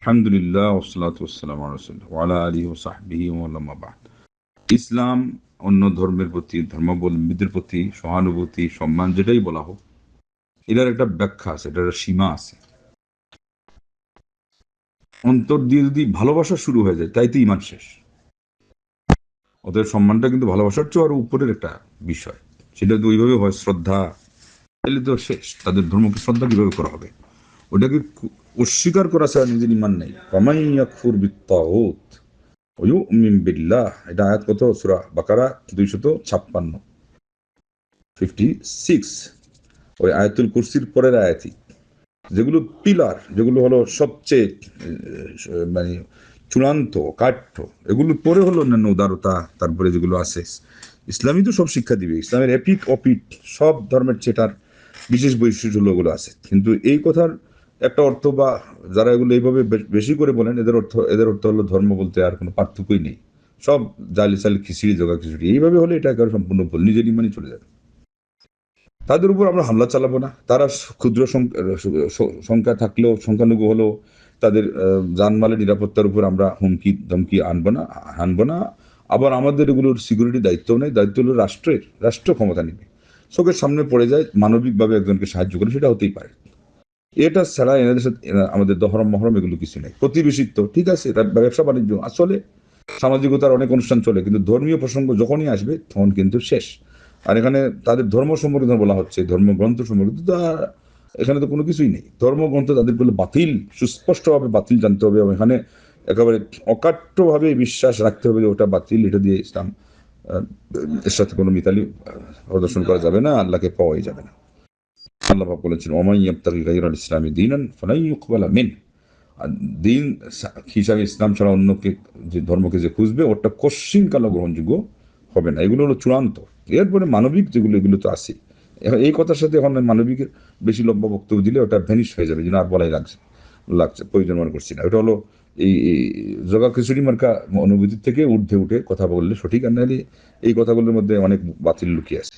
আলহামদুলিল্লাহ ওয়াসসালাতু ওয়াসসালামু আলা রাসূলিল্লাহ ওয়া আলা আলিহি ওয়া সাহবিহি ওয়া আম্মা বা'দ। ইসলাম অন্য ধর্মের প্রতি, ধর্মাবলম্বীদের প্রতি সহানুভূতি, সম্মান যেটাই বলা হোক, এটার একটা ব্যাখ্যা আছে, এটার একটা সীমা আছে। অন্তর দিয়ে যদি ভালোবাসা শুরু হয়ে যায় তাইতে ঈমান শেষ। ওদের সম্মানটা কিন্তু ভালোবাসার চেয়ে আরো উপরের একটা বিষয়। সেটা যদি ওইভাবে হয় শ্রদ্ধা, তাহলে তো শেষ। তাদের ধর্মকে শ্রদ্ধা কিভাবে করা হবে? ওটাকে অস্বীকার করা ছাড়া নিজের ঈমান নেই। ওয়ামান ইয়াকফুর বিত-তাগুত ওয়া ইউমিন বিল্লাহ, এটা আয়াত কত? সূরা বাকারা 256, 56। ওই আয়াতুল কুরসির পরের আয়াতই। যেগুলো পিলার, যেগুলো হলো সবচেয়ে মানে চূড়ান্ত কাঠ্য, এগুলোর পরে হলো অন্যান্য উদারতা, তারপরে যেগুলো আছে। ইসলামই তো সব শিক্ষা দিবে। ইসলামের এপিক অপিক সব ধর্মের চেটার বিশেষ বৈশিষ্ট্য ওগুলো আছে। কিন্তু এই কথার একটা অর্থ, বা যারা এগুলো এইভাবে বেশি করে বলেন, এদের অর্থ হলো ধর্ম বলতে আর কোনো পার্থক্যই নেই, সব জালি চালি খিচুড়ি জগা খিচুড়ি। এইভাবে হলে এটা একেবারে সম্পূর্ণ ভুল, নিজের ইমানই চলে যাবে। তাদের উপর আমরা হামলা চালাবো না। তারা ক্ষুদ্র সংখ্যা থাকলেও, সংখ্যালঘু হলেও, তাদের জানমালের নিরাপত্তার উপর আমরা হুমকি ধমকি আনবো না। আবার আমাদের এগুলোর সিকিউরিটি দায়িত্ব নেই, দায়িত্ব হলো রাষ্ট্রের। রাষ্ট্র ক্ষমতা নেবে, চোখের সামনে পড়ে যায়, মানবিকভাবে একজনকে সাহায্য করে, সেটা হতেই পারে। এটা ছাড়া এনাদের সাথে আমাদের দহরম মহরম এগুলো কিছু নেই। প্রতিবেশিত্ব ঠিক আছে, ব্যবসা বাণিজ্য আসলে সামাজিকতার অনেক অনুষ্ঠান চলে, কিন্তু ধর্মীয় প্রসঙ্গ যখনই আসবে তখন কিন্তু শেষ। আর এখানে তাদের ধর্ম সম্পর্কে বলা হচ্ছে, ধর্মগ্রন্থ সম্পর্কে তো এখানে তো কোনো কিছুই নেই। ধর্মগ্রন্থ তাদের বলে বাতিল, সুস্পষ্টভাবে বাতিল জানতে হবে, এবং এখানে একেবারে অকাট্যভাবে বিশ্বাস রাখতে হবে যে ওটা বাতিল, এটা দিয়ে ইসলাম এর সাথে কোনো মিতালি প্রদর্শন করা যাবে না, আল্লাহকে পাওয়াই যাবে না। আল্লাহ পাক বলেছেন, ওমান ইয়াবতাগি গায়রাল ইসলামি দীনান ফালান ইউকবালা মিন। আর দিন হিসাবে ইসলাম ছাড়া অন্যকে, যে ধর্মকে যে খুঁজবে, ওটা কোশ্চিন কালো গ্রহণযোগ্য হবে না। এগুলো হলো চূড়ান্ত। এরপরে মানবিক যেগুলো, এগুলো তো আছে। এই কথার সাথে এখন মানবিকের বেশি লম্বা বক্তব্য দিলে ওটা ভ্যানিশ হয়ে যাবে, যেন আর বলাই লাগছে প্রয়োজন মনে করছি না। ওটা হলো এই জগা খিচুড়ি মার্কা অনুভূতির থেকে ঊর্ধ্বে উঠে কথা বললে সঠিক। আর নাহলে এই কথাগুলোর মধ্যে অনেক বাতিল লুকিয়ে আছে।